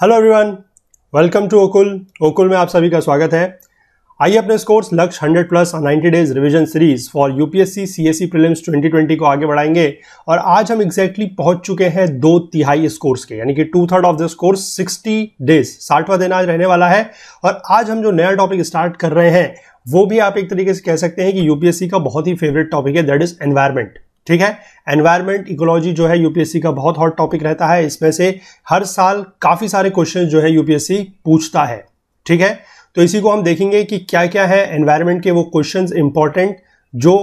Hello everyone, welcome to ओकुल में आप सभी का स्वागत है। आइए अपने इस कोर्स लक्ष्य 100 plus 90 days revision series for UPSC CSE prelims 2020 को आगे बढ़ाएंगे। और आज हम एग्जैक्टली पहुंच चुके हैं 2/3 इस कोर्स के, यानी कि 2/3 ऑफ दिस कोर्स 60 डेज 60वां दिन आज रहने वाला है। और आज हम जो नया टॉपिक स्टार्ट कर रहे हैं वो भी आप एक तरीके से कह सकते हैं कि यूपीएससी का बहुत ही फेवरेट टॉपिक है, दैट इज एनवायरमेंट। ठीक है, एनवायरमेंट इकोलॉजी जो है यूपीएससी का बहुत हॉट टॉपिक रहता है। इसमें से हर साल काफी सारे क्वेश्चन जो है यूपीएससी पूछता है। ठीक है, तो इसी को हम देखेंगे कि क्या क्या है एनवायरमेंट के वो क्वेश्चंस इंपॉर्टेंट जो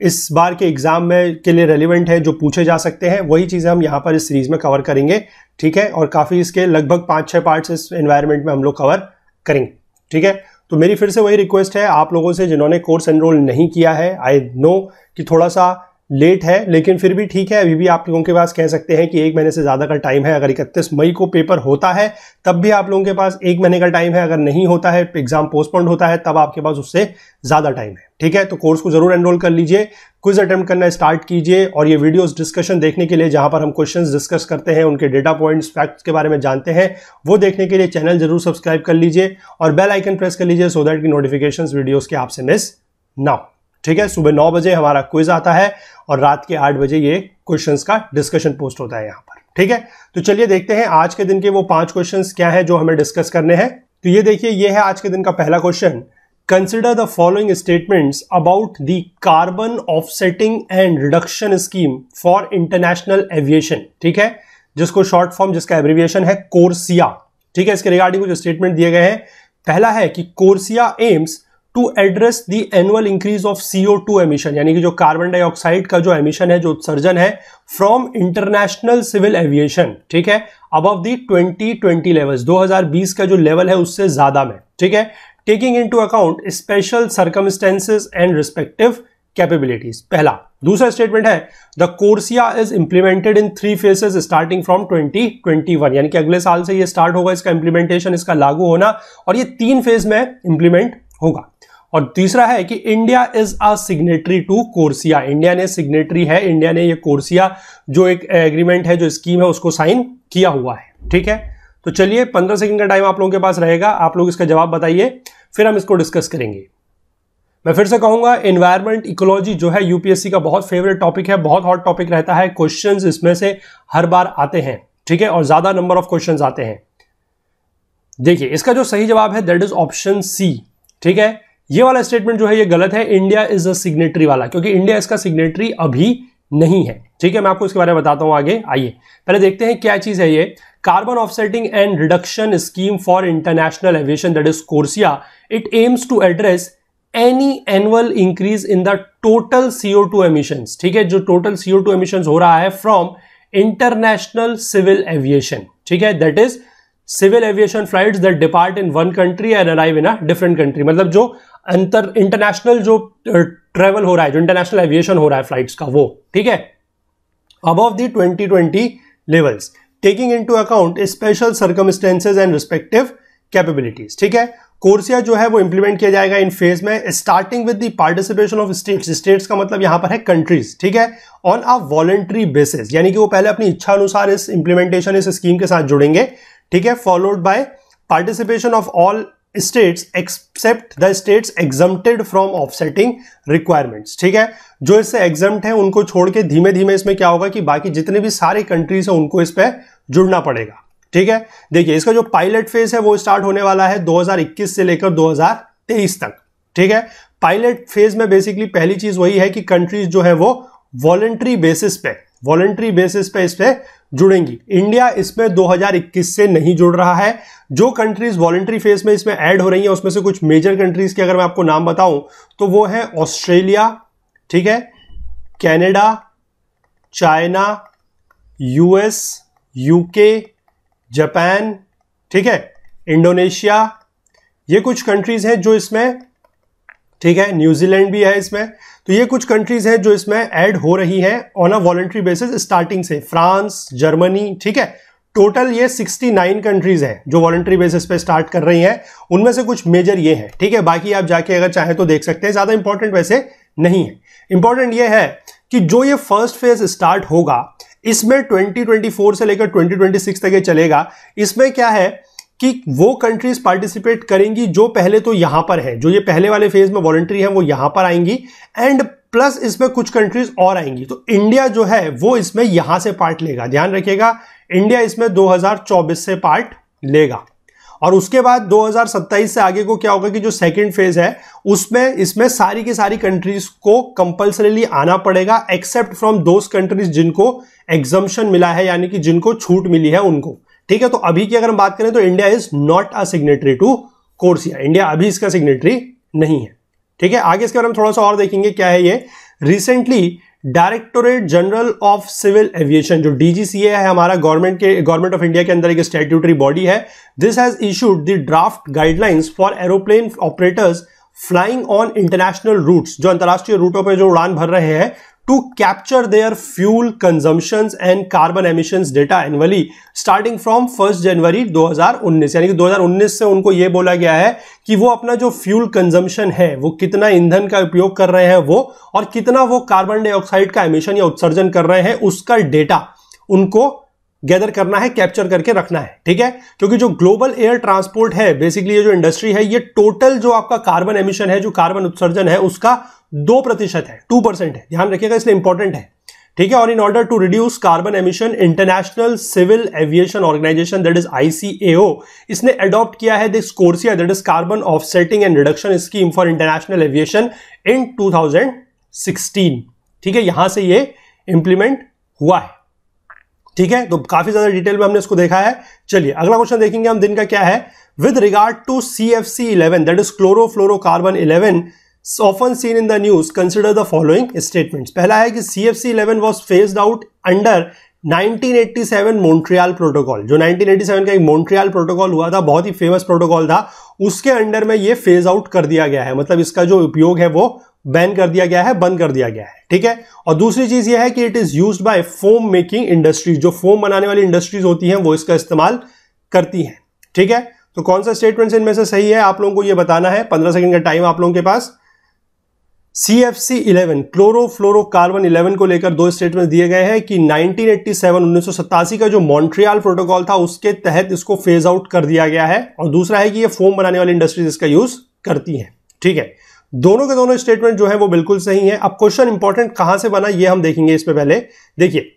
इस बार के एग्जाम में के लिए रेलिवेंट है, जो पूछे जा सकते हैं। वही चीजें हम यहाँ पर इस सीरीज में कवर करेंगे। ठीक है, और काफी इसके लगभग 5-6 पार्ट्स इस एनवायरमेंट में हम लोग कवर करेंगे। ठीक है, तो मेरी फिर से वही रिक्वेस्ट है आप लोगों से जिन्होंने कोर्स एनरोल नहीं किया है। आई नो कि थोड़ा सा लेट है, लेकिन फिर भी ठीक है, अभी भी आप लोगों के पास कह सकते हैं कि 1 महीने से ज्यादा का टाइम है। अगर 31 मई को पेपर होता है तब भी आप लोगों के पास 1 महीने का टाइम है। अगर नहीं होता है, एग्जाम पोस्टपोन्ड होता है, तब आपके पास उससे ज्यादा टाइम है। ठीक है, तो कोर्स को जरूर एनरोल कर लीजिए, क्विज अटेम्प्ट करना स्टार्ट कीजिए। और ये वीडियोस डिस्कशन देखने के लिए, जहां पर हम क्वेश्चंस डिस्कस करते हैं, उनके डेटा पॉइंट्स फैक्ट्स के बारे में जानते हैं, वो देखने के लिए चैनल जरूर सब्सक्राइब कर लीजिए और बेल आइकन प्रेस कर लीजिए सो दैट की नोटिफिकेशंस वीडियोस के आपसे मिस ना हो। ठीक है, सुबह 9 बजे हमारा क्विज आता है और रात के 8 बजे ये क्वेश्चंस का डिस्कशन पोस्ट होता है यहाँ पर। ठीक है, तो चलिए देखते हैं आज के दिन के वो 5 क्वेश्चंस क्या है जो हमें डिस्कस करने हैं। तो ये देखिए, ये है आज के दिन का पहला question. Consider the following statements about the carbon offsetting and reduction scheme for international aviation. ठीक है, जिसको शॉर्ट फॉर्म, जिसका एब्रिविएशन है कोर्सिया। ठीक है, इसके रिगार्डिंग कुछ स्टेटमेंट दिए गए हैं। पहला है कि CORSIA aims to address the annual increase of CO2 emission, यानी कि जो कार्बन डाइऑक्साइड का जो एमिशन है, जो उत्सर्जन है फ्रॉम इंटरनेशनल सिविल एविएशन, ठीक है, अबव द 2020 लेवल्स, 2020 का जो लेवल है उससे ज्यादा में। ठीक है, taking into account special circumstances and respective capabilities. पहला। दूसरा स्टेटमेंट है the कोर्सिया is implemented in 3 phases starting from 2021, यानी कि अगले साल से ये स्टार्ट होगा इसका इंप्लीमेंटेशन, इसका लागू होना, और ये 3 फेज में इंप्लीमेंट होगा। और तीसरा है कि India is a signatory to CORSIA, India ने सिग्नेटरी है, इंडिया ने ये कोर्सिया जो एक एग्रीमेंट है, जो स्कीम है, उसको साइन किया हुआ है। ठीक है, तो चलिए 15 सेकंड का टाइम आप लोगों के पास रहेगा, आप लोग इसका जवाब बताइए, फिर हम इसको डिस्कस करेंगे। मैं फिर से कहूंगा, एनवायरमेंट इकोलॉजी जो है यूपीएससी का बहुत फेवरेट टॉपिक है, बहुत हॉट टॉपिक रहता है। क्वेश्चंस इसमें से हर बार आते हैं। ठीक है, और ज्यादा नंबर ऑफ क्वेश्चंस आते हैं। देखिए, इसका जो सही जवाब है दैट इज ऑप्शन सी। ठीक है, ये वाला स्टेटमेंट जो है ये गलत है, इंडिया इज अ सिग्नेटरी वाला, क्योंकि इंडिया इसका सिग्नेटरी अभी नहीं है। ठीक है, मैं आपको इसके बारे में बताता हूं आगे। आइए पहले देखते हैं क्या चीज है ये carbon offsetting and reduction scheme for international aviation, that is CORSIA. It aims to address any annual increase in the total CO2 emissions. ठीक है, जो टोटल CO2 एमिशंस हो रहा है फ्रॉम इंटरनेशनल सिविल एविएशन। ठीक है, that is civil aviation flights that depart in one country and arrive in a different country, मतलब जो इंटरनेशनल जो ट्रेवल हो रहा है, जो इंटरनेशनल एविएशन हो रहा है फ्लाइट्स का, वो। ठीक है, above the 2020 levels, taking into account special circumstances and respective capabilities. ठीक है, कोर्सिया जो है वो इंप्लीमेंट किया जाएगा इन फेज में, starting with the participation of states. States का मतलब यहां पर है कंट्रीज। ठीक है, ऑन अ वॉलंटरी बेसिस, यानी कि वो पहले अपनी इच्छा अनुसार इस इंप्लीमेंटेशन, इस स्कीम के साथ जुड़ेंगे। ठीक है, followed by participation of all states except the states exempted from offsetting requirements. ठीक है, जो इससे एग्जम्प्ट है उनको छोड़ के धीमे धीमे इसमें क्या होगा कि बाकी जितने भी सारे कंट्रीज हैं उनको इस पे जुड़ना पड़ेगा। ठीक है, देखिए इसका जो पायलट फेज है वो स्टार्ट होने वाला है 2021 से लेकर 2023 तक। ठीक है, पायलट फेज में बेसिकली पहली चीज वही है कि कंट्रीज जो है वो वॉलंटरी बेसिस पे इस पे जुड़ेंगी। इंडिया इसमें 2021 से नहीं जुड़ रहा है। जो कंट्रीज वॉलंटरी फेज में इसमें ऐड हो रही हैं उसमें से कुछ मेजर कंट्रीज के अगर मैं आपको नाम बताऊं तो वो है ऑस्ट्रेलिया, ठीक है, Canada, China, US, UK, Japan, ठीक है, इंडोनेशिया, ये कुछ कंट्रीज हैं जो इसमें, ठीक है, न्यूजीलैंड भी है इसमें। तो ये कुछ कंट्रीज हैं जो इसमें ऐड हो रही हैं on a voluntary basis starting से, फ्रांस, जर्मनी। ठीक है, टोटल ये 69 कंट्रीज हैं जो वॉलंटरी बेसिस पे स्टार्ट कर रही हैं, उनमें से कुछ मेजर ये हैं। ठीक है, बाकी आप जाके अगर चाहें तो देख सकते हैं, ज्यादा इंपॉर्टेंट वैसे नहीं है। इंपॉर्टेंट ये है कि जो ये फर्स्ट फेज स्टार्ट होगा इसमें 2024 से लेकर 2026 तक ये चलेगा। इसमें क्या है कि वो कंट्रीज पार्टिसिपेट करेंगी जो पहले तो यहां पर है, जो ये पहले वाले फेज में वॉलंटरी है वो यहां पर आएंगी, एंड प्लस इसमें कुछ कंट्रीज और आएंगी। तो इंडिया जो है वो इसमें यहां से पार्ट लेगा। ध्यान रखिएगा, इंडिया इसमें 2024 से पार्ट लेगा। और उसके बाद 2027 से आगे को क्या होगा कि जो सेकंड फेज है उसमें इसमें सारी की सारी कंट्रीज को कंपल्सरीली आना पड़ेगा, एक्सेप्ट फ्रॉम दोस कंट्रीज जिनको एग्जम्पशन मिला है, यानी कि जिनको छूट मिली है उनको। ठीक है, तो अभी की अगर हम बात करें तो India is not a signatory to CORSIA, India अभी इसका सिग्नेटरी नहीं है। ठीक है, आगे इसके बारे में थोड़ा सा और देखेंगे क्या है ये। Recently directorate general of civil aviation, जो डीजीसीए है हमारा गवर्नमेंट ऑफ इंडिया के अंदर एक स्टैट्यूटरी बॉडी है, this has issued the draft guidelines for aeroplane operators flying on international routes, जो अंतरराष्ट्रीय रूटों पर जो उड़ान भर रहे हैं, to capture their fuel consumptions and carbon emissions data annually starting from 1st जनवरी 2019। यानी कि 2019 से उनको यह बोला गया है कि वो अपना जो फ्यूल कंजम्पशन है, वो कितना ईंधन का उपयोग कर रहे हैं वो, और कितना वो कार्बन डाइऑक्साइड का एमिशन या उत्सर्जन कर रहे हैं, उसका डेटा उनको गैदर करना है, कैप्चर करके रखना है। ठीक है, क्योंकि जो ग्लोबल एयर ट्रांसपोर्ट है, बेसिकली ये जो इंडस्ट्री है, ये टोटल जो आपका कार्बन एमिशन है, जो कार्बन उत्सर्जन है, उसका 2% है, 2% है। ध्यान रखिएगा, इसलिए इंपॉर्टेंट है। ठीक है, और in order to reduce carbon emission, international civil aviation organisation that is ICAO, इसने अडॉप्ट किया है this CORSIA that is carbon offsetting and reduction scheme for international aviation in 2016। ठीक है, यहां से ये इंप्लीमेंट हुआ है। ठीक है, तो काफी ज्यादा डिटेल में हमने इसको देखा है। चलिए अगला क्वेश्चन देखेंगे हम, दिन का क्या है। With regard to CFC11 that is chlorofluorocarbon 11 often seen in the news, consider the following statements। पहला है कि CFC11 was phased out under 1987 Montreal protocol. जो 1987 का एक मॉन्ट्रियल प्रोटोकॉल हुआ था, बहुत ही फेमस प्रोटोकॉल था, उसके अंडर में ये फेज आउट कर दिया गया है, मतलब इसका जो उपयोग है वो बैन कर दिया गया है, बंद कर दिया गया है। ठीक है, और दूसरी चीज ये है कि it is used by foam making industries, जो फोम बनाने वाली इंडस्ट्रीज होती हैं वो इसका इस्तेमाल करती हैं। ठीक है, तो कौन सा स्टेटमेंट इनमें से सही है आप लोगों को ये बताना है। 15 सेकंड का टाइम आप लोगों के पास। CFC11 क्लोरोफ्लोरोकार्बन 11 को लेकर दो स्टेटमेंट दिए गए हैं कि 1987 का जो मॉन्ट्रियल प्रोटोकॉल था उसके तहत इसको फेज आउट कर दिया गया है, और दूसरा है कि ये फोम बनाने वाली इंडस्ट्रीज इसका यूज करती हैं। ठीक है, दोनों के दोनों स्टेटमेंट जो है वो बिल्कुल सही है। अब क्वेश्चन इंपॉर्टेंट कहां से बना ये हम देखेंगे। इसमें पहले देखिए,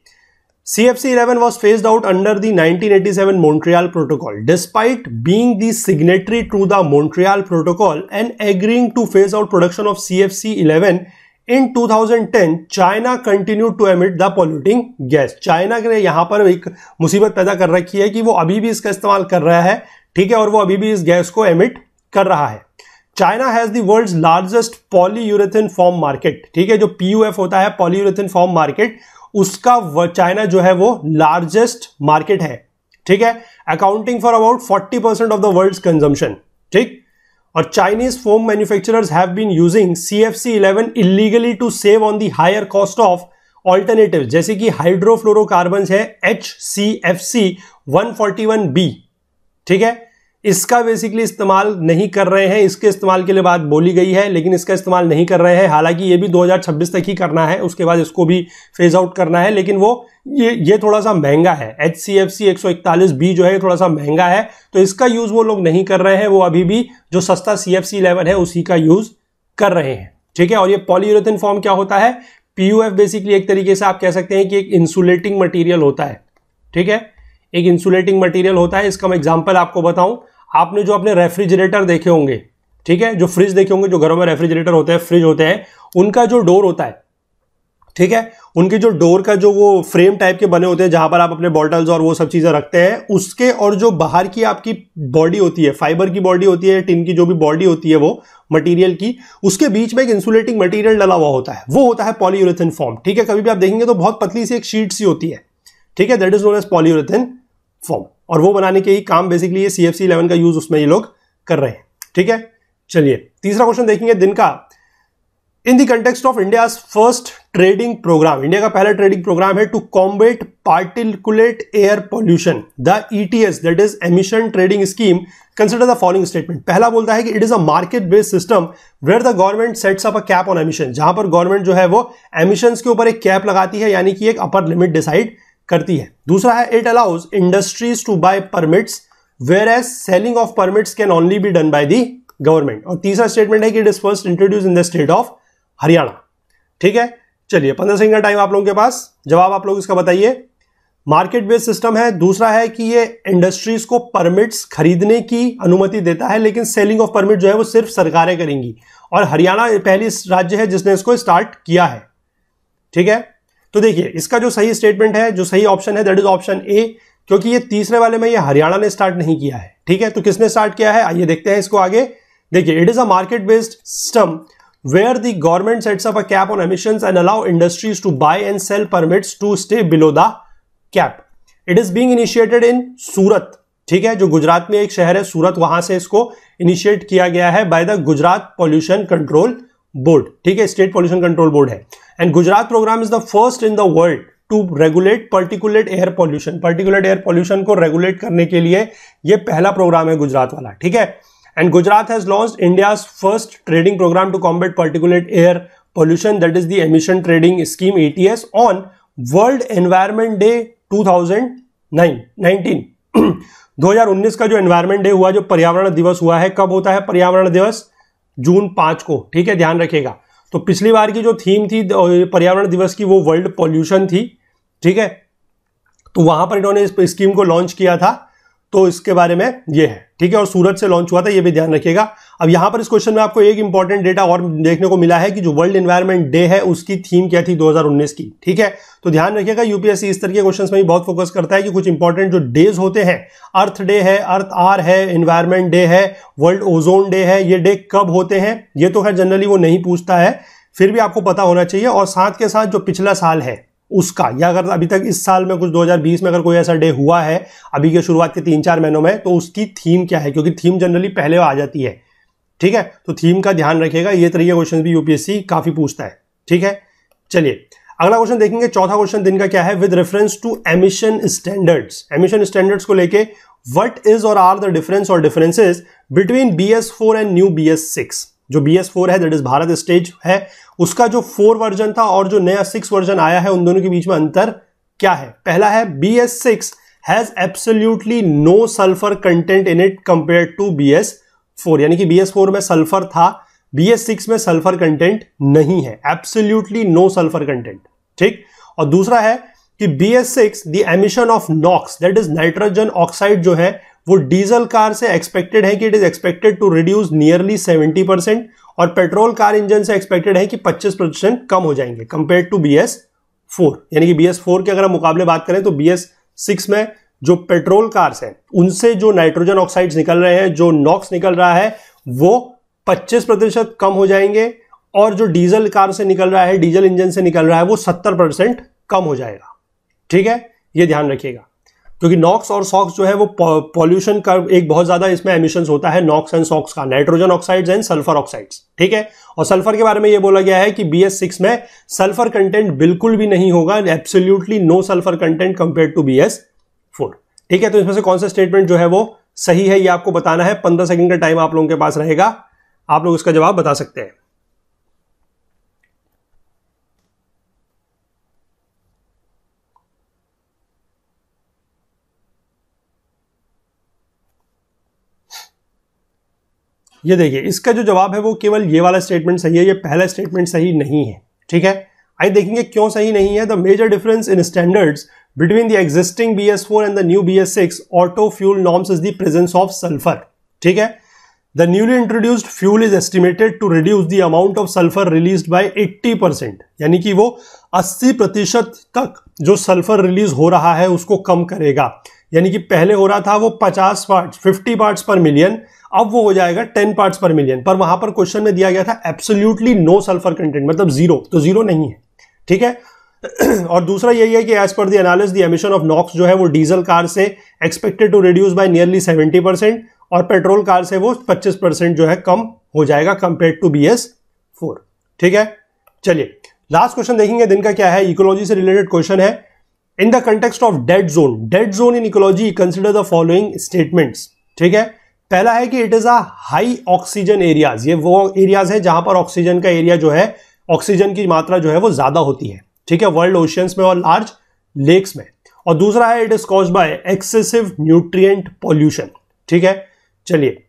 CFC11 was phased out under the 1987 Montreal Protocol. Despite being the signatory to the Montreal Protocol and agreeing to phase out production of CFC11 in 2010, China continued to emit the polluting gas. China ने यहां पर एक मुसीबत पैदा कर रखी है कि वो अभी भी इसका इस्तेमाल कर रहा है। ठीक है, और वो अभी भी इस गैस को एमिट कर रहा है। China has the world's largest polyurethane foam market. ठीक है, जो PUF होता है, पॉलीयूरेथेन फॉर्म मार्केट, उसका चाइना जो है वो लार्जेस्ट मार्केट है। ठीक है, accounting for about 40% of the world's consumption. ठीक, और Chinese foam manufacturers have been using CFC11 illegally to save on the higher cost of alternative, जैसे कि हाइड्रोफ्लोरोकार्बन है HCFC 141B। ठीक है, इसका बेसिकली इस्तेमाल नहीं कर रहे हैं, इसके इस्तेमाल के लिए बात बोली गई है, लेकिन इसका इस्तेमाल नहीं कर रहे हैं। हालांकि ये भी 2026 तक ही करना है, उसके बाद इसको भी फेज आउट करना है, लेकिन वो ये थोड़ा सा महंगा है। HCFC 141B जो है थोड़ा सा महंगा है, तो इसका यूज वो लोग नहीं कर रहे हैं, वो अभी भी जो सस्ता CFC11 है उसी का यूज कर रहे हैं। ठीक है, और ये पॉलीयूरेथेन फॉर्म क्या होता है? PUF बेसिकली एक तरीके से आप कह सकते हैं कि एक इंसुलेटिंग मटीरियल होता है। ठीक है, एक इंसुलेटिंग मटीरियल होता है। इसका मैं एग्जांपल आपको बताऊं, आपने जो अपने रेफ्रिजरेटर देखे होंगे, ठीक है, जो फ्रिज देखे होंगे, जो घरों में रेफ्रिजरेटर होते हैं, फ्रिज होते हैं, उनका जो डोर होता है, ठीक है, उनके जो डोर का जो वो फ्रेम टाइप के बने होते हैं जहां पर आप अपने बॉटल्स और वो सब चीजें रखते हैं, उसके और जो बाहर की आपकी बॉडी होती है, फाइबर की बॉडी होती है, टिन की जो भी बॉडी होती है वो मटेरियल की, उसके बीच में एक इंसुलेटिंग मटेरियल डला हुआ होता है, वो होता है पॉलीयूरेथेन फॉर्म। ठीक है, कभी भी आप देखेंगे तो बहुत पतली सी एक शीट सी होती है। ठीक है, that is known as polyurethane foam, और वो बनाने के ही काम बेसिकली ये CFC11 का यूज उसमें ये लोग कर रहे हैं। ठीक है, चलिए तीसरा क्वेश्चन देखेंगे दिन का। In the context of India's first trading program, India का पहला ट्रेडिंग प्रोग्राम है to combat particulate air pollution, the ETS that is emission trading scheme, consider the following statement. पहला बोलता है कि it is a market based system where the government sets up a cap on emission, जहां पर government जो है वो emissions के ऊपर एक कैप लगाती है, यानी कि एक अपर लिमिट डिसाइड करती है। दूसरा है it allows industries to buy permits whereas selling of permits can only be done by the government. और तीसरा स्टेटमेंट है कि it is first introduced in the state of Haryana. ठीक है, चलिए 15 सेकंड का टाइम आप लोगों के पास, जवाब आप लोग इसका बताइए। मार्केट बेस्ड सिस्टम है। दूसरा है कि ये इंडस्ट्रीज को परमिट्स खरीदने की अनुमति देता है, लेकिन सेलिंग ऑफ परमिट जो है वो सिर्फ सरकारें करेंगी, और हरियाणा पहली राज्य है जिसने इसको स्टार्ट किया है। ठीक है, तो देखिए इसका जो सही स्टेटमेंट है, जो सही ऑप्शन है, दैट इज ऑप्शन ए, क्योंकि ये तीसरे वाले में ये हरियाणा ने स्टार्ट नहीं किया है। ठीक है, तो किसने स्टार्ट किया है, आइए देखते हैं इसको आगे। देखिए, it is a market based system where the government sets up a cap on emissions and allow industries to buy and sell permits to stay below the cap. It is being initiated in सूरत। ठीक है, जो गुजरात में एक शहर है सूरत, वहां से इसको इनिशिएट किया गया है by the Gujarat pollution control board. ठीक है, स्टेट पॉल्यूशन कंट्रोल बोर्ड है। And Gujarat program is the first in the world to regulate particulate air pollution. Particulate air pollution को रेगुलेट करने के लिए ये पहला प्रोग्राम है गुजरात वाला। ठीक है, and Gujarat has launched India's first trading program to combat particulate air pollution, that is the emission trading scheme ETS, on World Environment Day 2019 2019 का जो एनवायरमेंट डे हुआ, जो पर्यावरण दिवस हुआ है, कब होता है पर्यावरण दिवस, जून 5 को। ठीक है, ध्यान रखिएगा। तो पिछली बार की जो थीम थी पर्यावरण दिवस की, वो वर्ल्ड पॉल्यूशन थी। ठीक है, तो वहां पर इन्होंने इस स्कीम को लॉन्च किया था, तो इसके बारे में ये है। ठीक है, और सूरत से लॉन्च हुआ था, ये भी ध्यान रखिएगा। अब यहां पर इस क्वेश्चन में आपको एक इंपॉर्टेंट डेटा और देखने को मिला है कि जो वर्ल्ड एनवायरनमेंट डे है उसकी थीम क्या थी 2019 की। ठीक है, तो ध्यान रखिएगा, यूपीएससी इस तरह के क्वेश्चंस में भी बहुत फोकस करता है कि कुछ इंपॉर्टेंट जो डेज होते हैं, अर्थ डे है, अर्थ आर है, एनवायरनमेंट डे है, वर्ल्ड ओजोन डे है, ये डे कब होते हैं, ये तो खैर जनरली वो नहीं पूछता है, फिर भी आपको पता होना चाहिए। और साथ के साथ जो पिछला साल है उसका, या अगर अभी तक इस साल में कुछ 2020 में अगर कोई ऐसा डे हुआ है अभी के शुरुआत के 3-4 महीनों में, तो उसकी थीम क्या है, क्योंकि थीम जनरली पहले आ जाती है। ठीक है, तो थीम का ध्यान रखिएगा, ये तरह के क्वेश्चन भी यूपीएससी काफी पूछता है। ठीक है, चलिए अगला क्वेश्चन देखेंगे। चौथा क्वेश्चन दिन का क्या है, with reference to emission standards. Emission standards को लेके व्हाट इज और आर द डिफरेंस और differences between BS4 and new BS6। जो BS4 है, दैट इज भारत स्टेज है, उसका जो 4 वर्जन था और जो नया 6 वर्जन आया है, उन दोनों के बीच में अंतर क्या है। पहला है BS6 has absolutely no sulphur content in it compare to BS4, यानी कि BS4 में सल्फर था, BS6 में सल्फर कंटेंट नहीं है, एब्सोल्युटली नो सल्फर कंटेंट। ठीक, और दूसरा है कि BS6 the emission of NOx, that is nitrogen oxide, जो है वो डीजल कार से एक्सपेक्टेड है कि it is expected to reduce nearly 70%, और पेट्रोल कार इंजन से एक्सपेक्टेड है कि 25% कम हो जाएंगे कंपेयर टू BS4। यानी कि BS4 के अगर हम मुकाबले बात करें तो BS6 में जो पेट्रोल कार्स हैं उनसे जो नाइट्रोजन ऑक्साइड्स निकल रहे हैं, जो नॉक्स निकल रहा है, वो 25% कम हो जाएंगे, और जो डीजल कार से निकल रहा है, डीजल इंजन से निकल रहा है, वो 70% कम हो जाएगा। ठीक है, ये ध्यान रखिएगा, क्योंकि नॉक्स और सॉक्स जो है वो पॉल्यूशन का एक बहुत ज्यादा इसमें एमिशंस होता है, नॉक्स एंड सॉक्स का, nitrogen oxides and sulphur oxides. ठीक है, और सल्फर के बारे में ये बोला गया है कि BS6 में सल्फर कंटेंट बिल्कुल भी नहीं होगा, absolutely no sulphur content compare to BS4। ठीक है, तो इसमें से कौन सा स्टेटमेंट जो है वो सही है, ये आपको बताना है। 15 सेकंड का टाइम आप लोगों के पास रहेगा, आप लोग इसका जवाब बता सकते हैं। ये देखिए, इसका जो जवाब है वो केवल ये वाला स्टेटमेंट सही है, ये पहला स्टेटमेंट सही नहीं है। ठीक है, आइए देखेंगे क्यों सही नहीं है। The major difference in standards between the existing BS4 and the new BS6 auto fuel norms is the presence of sulphur. ठीक है, the newly introduced fuel is estimated to reduce the amount of sulphur released by 80%, यानी कि वो 80% तक जो sulphur release हो रहा है उसको कम करेगा। यानी कि पहले हो रहा था वो 50 पार्ट्स पर मिलियन, अब वो हो जाएगा 10 पार्ट्स पर मिलियन। पर वहां पर क्वेश्चन में दिया गया था एब्सोल्युटली नो सल्फर कंटेंट, मतलब जीरो, तो जीरो नहीं है। ठीक है, और दूसरा यही है कि as per the analysis the emission of NOx जो है वो डीजल कार से expected to reduce by nearly 70%, और पेट्रोल कार से वो 25% जो है कम हो जाएगा कंपेयर टू BS4। ठीक है, चलिए लास्ट क्वेश्चन देखेंगे दिन का क्या है, इकोलॉजी से रिलेटेड क्वेश्चन है। In the context of dead zone in ecology consider the following statements. ठीक है, पहला है कि it is a high oxygen areas, ये वो एरियाज है जहां पर ऑक्सीजन का एरिया जो है, ऑक्सीजन की मात्रा जो है वो ज्यादा होती है। ठीक है, वर्ल्ड ओशियंस में और लार्ज लेक्स में। और दूसरा है it is caused by excessive nutrient pollution. ठीक है, चलिए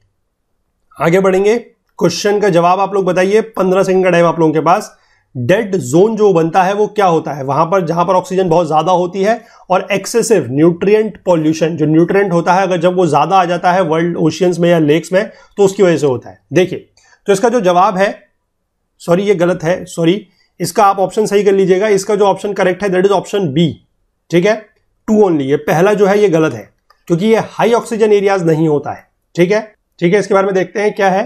आगे बढ़ेंगे। क्वेश्चन का जवाब आप लोग बताइए, 15 सेकंड का टाइम आप लोगों के पास। डेड जोन जो बनता है वो क्या होता है? वहां पर जहां पर ऑक्सीजन बहुत ज्यादा होती है और एक्सेसिव न्यूट्रिएंट पॉल्यूशन, जो न्यूट्रिएंट होता है अगर जब वो ज्यादा आ जाता है वर्ल्ड ओशियंस में या लेक्स में, तो उसकी वजह से होता है। देखिए, तो इसका जो जवाब है, सॉरी ये गलत है, सॉरी, इसका आप ऑप्शन सही कर लीजिएगा। इसका जो ऑप्शन करेक्ट है दैट इज ऑप्शन बी, ठीक है, 2 ओनली। ये पहला जो है ये गलत है, क्योंकि ये हाई ऑक्सीजन एरियाज नहीं होता है, ठीक है। ठीक है, इसके बारे में देखते हैं क्या है।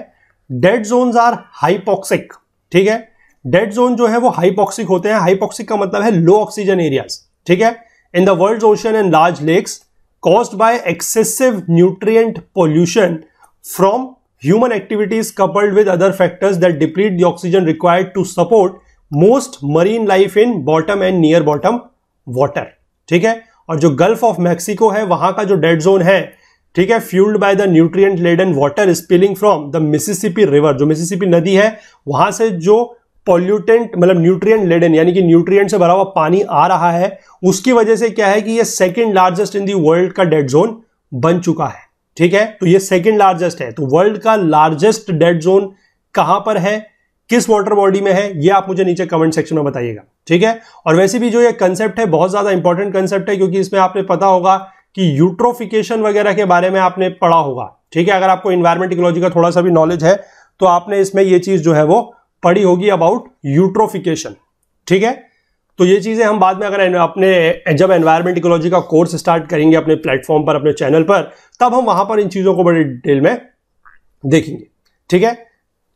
डेड जोन्स आर हाइपोक्सिक, ठीक है, डेड जोन जो है वो हाइपोक्सिक होते हैं। हाइपोक्सिक का मतलब है लो ऑक्सीजन एरियाज, ठीक है, in the world ocean and large lakes caused by excessive nutrient pollution from human activities coupled with other factors that deplete the oxygen required to support most marine life in bottom and near bottom water, ठीक है। और जो gulf of Mexico है वहां का जो dead zone है, ठीक है, fuelled by the nutrient laden water spilling from the Mississippi river, जो मिसिसिपी नदी है वहां से जो पॉल्यूटेंट मतलब न्यूट्रिएंट लेडन यानी कि न्यूट्रिएंट से भरा हुआ पानी आ रहा है, उसकी वजह से क्या है कि ये second largest in the world का डेड जोन बन चुका है, ठीक है। तो ये सेकंड लार्जेस्ट है। तो वर्ल्ड का लार्जेस्ट डेड जोन कहां पर है, किस वाटर बॉडी में है, ये आप मुझे नीचे कमेंट सेक्शन में बताइएगा, ठीक है। और वैसे भी जो ये कंसेप्ट है बहुत ज्यादा इंपॉर्टेंट कंसेप्ट है, क्योंकि इसमें आपने पता होगा कि यूट्रोफिकेशन वगैरह के बारे में आपने पढ़ा होगा, ठीक है। अगर आपको इन्वायरमेंट इकोलॉजी का थोड़ा सा भी नॉलेज है तो आपने इसमें ये चीज जो है वो पढ़ी होगी अबाउट यूट्रोफिकेशन, ठीक है। तो ये चीजें हम बाद में अगर अपने जब एनवायरमेंट इकोलॉजी का कोर्स स्टार्ट करेंगे अपने प्लेटफॉर्म पर, अपने चैनल पर, तब हम वहां पर इन चीजों को बड़े डिटेल में देखेंगे, ठीक है।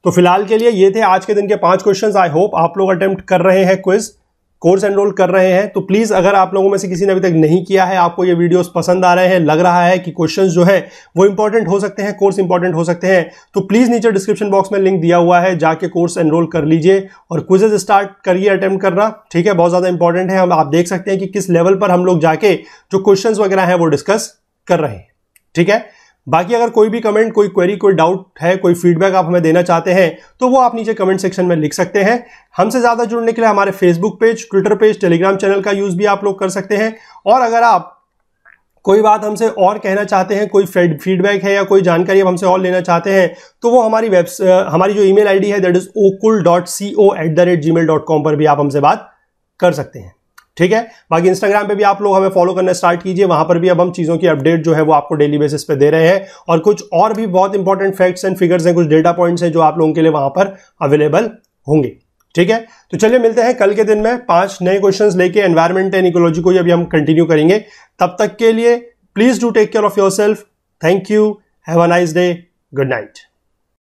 तो फिलहाल के लिए ये थे आज के दिन के 5 क्वेश्चंस। आई होप आप लोग अटेम्प्ट कर रहे हैं, क्विज कोर्स एनरोल कर रहे हैं। तो प्लीज अगर आप लोगों में से किसी ने अभी तक नहीं किया है, आपको ये वीडियोस पसंद आ रहे हैं, लग रहा है कि क्वेश्चंस जो है वो इंपॉर्टेंट हो सकते हैं, कोर्स इंपॉर्टेंट हो सकते हैं, तो प्लीज नीचे डिस्क्रिप्शन बॉक्स में लिंक दिया हुआ है, जाके कोर्स एनरोल कर लीजिए और क्विजेज स्टार्ट करिए अटेम्प्ट करना, ठीक है। बहुत ज्यादा इंपॉर्टेंट है। हम आप देख सकते हैं कि किस लेवल पर हम लोग जाके जो क्वेश्चंस वगैरह हैं वो डिस्कस कर रहे हैं, ठीक है। बाकी अगर कोई भी कमेंट, कोई क्वेरी, कोई डाउट है, कोई फीडबैक आप हमें देना चाहते हैं तो वो आप नीचे कमेंट सेक्शन में लिख सकते हैं। हमसे ज्यादा जुड़ने के लिए हमारे Facebook page, Twitter page, Telegram channel का यूज भी आप लोग कर सकते हैं। और अगर आप कोई बात हमसे और कहना चाहते हैं, कोई फीडबैक है या कोई जानकारी आप हमसे और लेना चाहते हैं, तो वो हमारी जो ईमेल आईडी है दैट इज okul.co@gmail.com पर भी आप हमसे बात कर सकते हैं, ठीक है। बाकी इंस्टाग्राम पे भी आप लोग हमें फॉलो करना स्टार्ट कीजिए, वहां पर भी अब हम चीजों की अपडेट जो है वो आपको डेली बेसिस पे दे रहे हैं, और कुछ और भी बहुत इंपॉर्टेंट फैक्ट्स एंड फिगर्स हैं, कुछ डेटा पॉइंट्स हैं जो आप लोगों के लिए वहां पर अवेलेबल होंगे, ठीक है। तो चलिए मिलते हैं कल के दिन में 5 नए क्वेश्चंस लेके। एनवायरमेंट एंड इकोलॉजी को अभी हम कंटिन्यू करेंगे। तब तक के लिए please do take care of yourself. Thank you, have a nice day, good night.